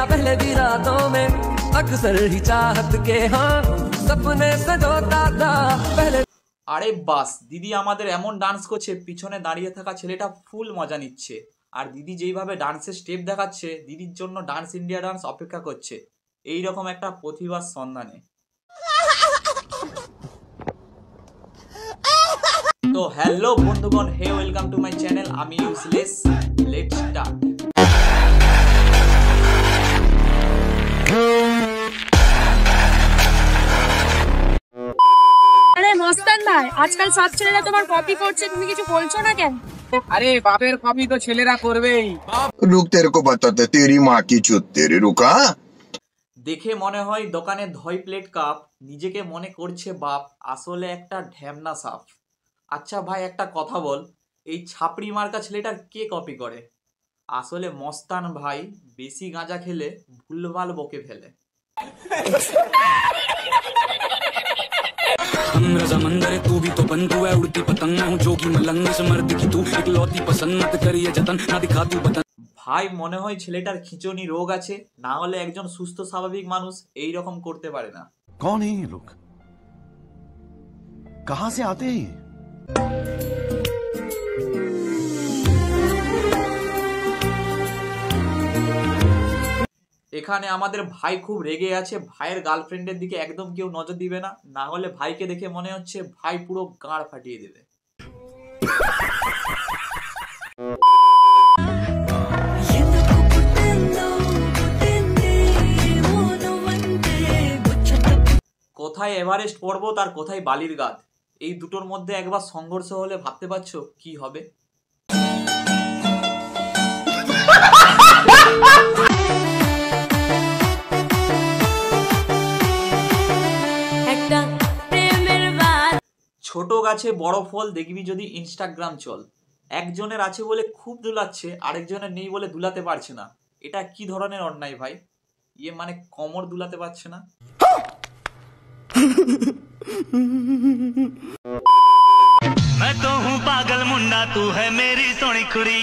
ना पहले भी रातों में अक्सर ही चाहत के हाँ सपने सजोता था पहले। আরে বাস, দিদি আমাদের এমন ডান্স করছে, পিছনে দাঁড়িয়ে থাকা ছেলেটা ফুল মজা নিচ্ছে। আর দিদি যেইভাবে ডান্সের স্টেপ দেখাচ্ছে, দিদির জন্য ডান্স ইন্ডিয়া ডান্স অপেক্ষা করছে এই রকম একটা প্রতিভার সন্ধানে। তো হ্যালো বন্ধুগণ, hey welcome to my channel, আমি ইউজলেস। Let's start. আরে মস্তান ভাই, আজকাল সব ছেলেরা তোমার কপি করছে, তুমি কিছু বলছো না কেন? আরে বাপের কপি তো ছেলেরা করবেই। रुक तेरे को बताते तेरी माँ की चुत तेरी रुका। দেখে মনে হয় দোকানে ধয় প্লেট কাপ, নিজেকে মনে করছে বাপ, আসলে একটা ঢ্যামনা সাপ। আচ্ছা ভাই, একটা কথা বল, এই ছাপড়ি মার্কা ছেলেটার কে কপি করে? আসলে মস্তান ভাই বেশি গাঁজা খেলে ভুলভাল বকে ফেলে। समंदर तू भी तो बंधु है, उड़ती पतंग मैं हूँ जोगी मलंग, इस मर्द की तू इकलौती पसंद, मत करिए जतन ना दिखा तू बतन। ভাই মনে হয় ছেলেটার খিঁচুনি রোগ আছে, না হলে একজন সুস্থ স্বাভাবিক মানুষ এই রকম করতে পারে না। कौन है ये लोग, कहाँ से आते हैं ये? এখানে আমাদের ভাই খুব রেগে আছে, ভাইয়ের গার্লফ্রেন্ডের দিকে একদম কেউ নজর দিবে না, না হলে ভাইকে দেখে মনে হচ্ছে ভাই পুরো গাঁড় ফাটিয়ে দেবে। কোথায় এভারেস্ট পর্বত আর কোথায় বালির গাদ, এই দুটোর মধ্যে একবার সংঘর্ষ হলে ভাবতে পারছো কি হবে? ছোট গাছে বড় ফল দেখবি যদি ইনস্টাগ্রাম চল। একজনের আছে বলে খুব দুলাচ্ছে, আরেকজনের নেই বলে দুলাতে পারছে না। এটা কি ধরনের অন্যায় ভাই? ইয়ে মানে কোমর দুলাতে পারছে না। मैं तो हूँ पागल मुंडा, तू है मेरी सोनी कुड़ी।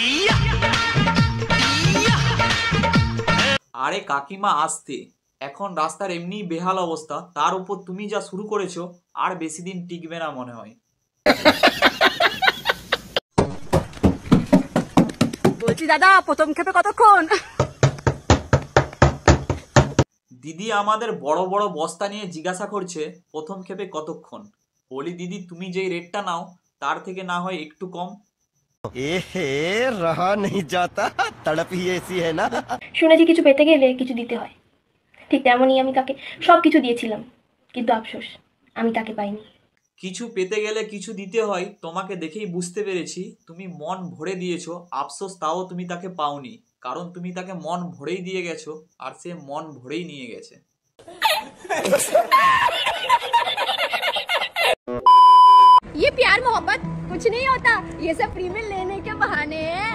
আরে কাকিমা আসতে, এখন রাস্তার এমনি বেহাল অবস্থা, তার উপর তুমি যা শুরু করেছো আর বেশি দিন টিকবে না মনে হয়। বলছি দাদা, প্রথম ক্ষেপে কতক্ষণ? দিদি আমাদের বড় বড় বস্তা নিয়ে জিজ্ঞাসা করছে প্রথম ক্ষেপে কতক্ষণ। বলি দিদি, তুমি যেই রেটটা নাও তার থেকে না হয় একটু কম। रहा नहीं जाता, तड़प ही ऐसी है ना। শুনেছি কিছু পেতে গেলে কিছু দিতে হয়, ঠিক তেমনই আমি তাকে সব কিছু দিয়েছিলাম, কিন্তু আফসোস আমি তাকে পাইনি। কিছু পেতে গেলে কিছু দিতে হয়, তোমাকে দেখেই বুঝতে পেরেছি তুমি মন ভরে দিয়েছো, আফসোস তাও তুমি তাকে পাওনি, কারণ তুমি তাকে মন ভরেই দিয়ে গেছো আর সে মন ভরেই নিয়ে গেছে। ये प्यार मोहब्बत कुछ नहीं होता, ये सब फ्री में लेने के बहाने हैं।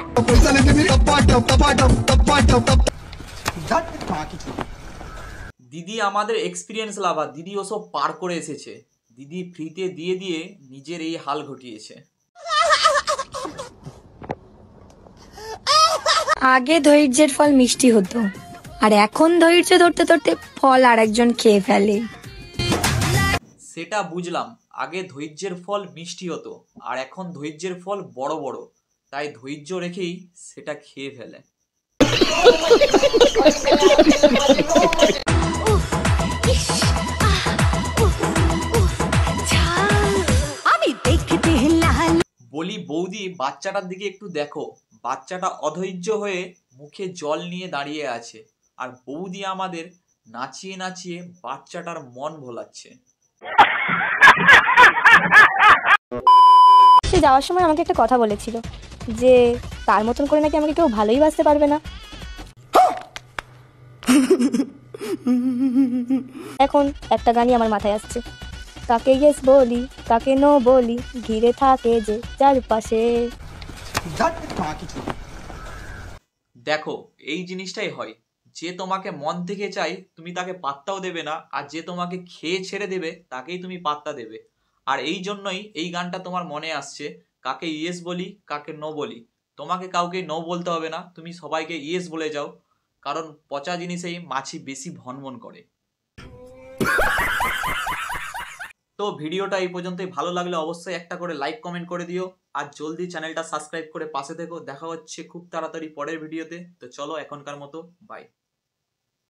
দিদি আমাদের এক্সপিরিয়েন্স লাভার, দিদি ওসব পার করে এসেছে, দিদি ফ্রিতে দিয়ে দিয়ে নিজের এই হাল ঘটিয়েছে। আগে ধৈর্যের ফল মিষ্টি হতো, আর এখন ধৈর্য ধরতে ধরতে ফল আর একজন খেয়ে ফেলে। সেটা বুঝলাম, আগে ধৈর্যের ফল মিষ্টি হতো আর এখন ধৈর্যের ফল বড় বড়, তাই ধৈর্য রেখেই সেটা খেয়ে ফেলে। বলি বৌদি, বাচ্চাটার দিকে একটু দেখো, বাচ্চাটা অধৈর্য হয়ে মুখে জল নিয়ে দাঁড়িয়ে আছে, আর বৌদি আমাদের নাচিয়ে নাচিয়ে বাচ্চাটার মন ভোলাচ্ছে। সে যাওয়ার সময় আমাকে একটা কথা বলেছিল যে তার মতন করে নাকি আমাকে কেউ ভালোই বাঁচতে পারবে না। এখন একটা গানই আমার মাথায় আসছে, কাকে ইয়েস বলি কাকে নো বলি, ঘিরে থাকে যে চারপাশে। দেখো, এই জিনিসটাই হয়, যে তোমাকে মন থেকে চাই তুমি তাকে পাত্তাও দেবে না, আর যে তোমাকে খেয়ে ছেড়ে দেবে তাকেই তুমি পাত্তা দেবে। আর এই জন্যই এই গানটা তোমার মনে আসছে, কাকে ইয়েস বলি কাকে নো বলি। তোমাকে কাউকে নো বলতে হবে না, তুমি সবাইকে ইয়েস বলে যাও, কারণ পচা জিনিসেই মাছি বেশি ভনভন করে। তো ভিডিওটা এই পর্যন্তই। ভালো লাগলে অবশ্যই একটা করে লাইক কমেন্ট করে দিও, আর জলদি চ্যানেলটা সাবস্ক্রাইব করে পাশে থেকো। দেখা হচ্ছে খুব তাড়াতাড়ি পরের ভিডিওতে। তো চলো এখনকার মতো বাই।